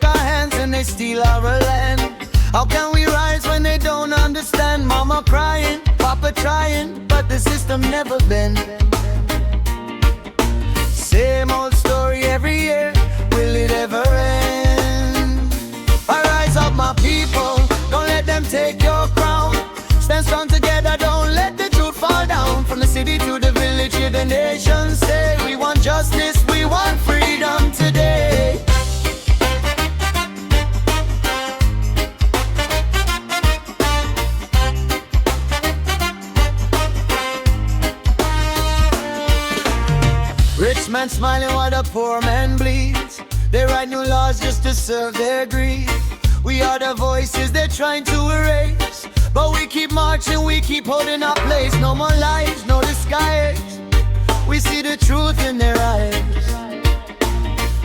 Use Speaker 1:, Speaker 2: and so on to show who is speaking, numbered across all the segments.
Speaker 1: our hands and they steal our land. How can we rise when they don't understand? Mama crying, Papa trying, but the system never bend. Same old story every year, will it ever end? Arise up my people, don't let them take your crown. Stand strong together, don't let the truth fall down. From the city to the village, here the nation say we want justice, we want freedom today. Rich man smiling while the poor man bleeds. They write new laws just to serve their greed. We are the voices they're trying to erase, but we keep marching, we keep holding our place. No more lies, no disguise. We see the truth in their eyes.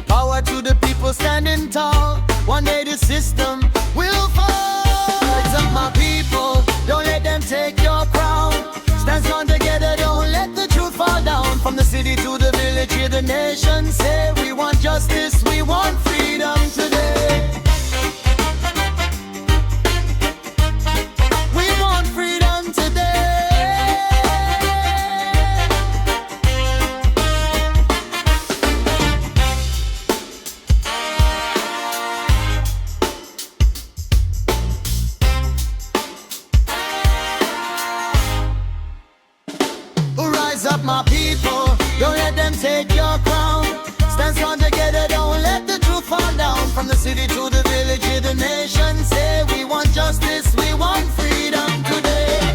Speaker 1: Power to the people standing tall. One day the system will fall. Rise up my people, don't let them take your crown. Stand strong together, don't let the truth fall down. From the city to the village, here the nation say we want justice, we want freedom today. We want freedom today. Rise up my people, don't let them take your crown. Stand strong together, don't let the truth fall down. From the city to the village, here the nation say we want justice, we want freedom today.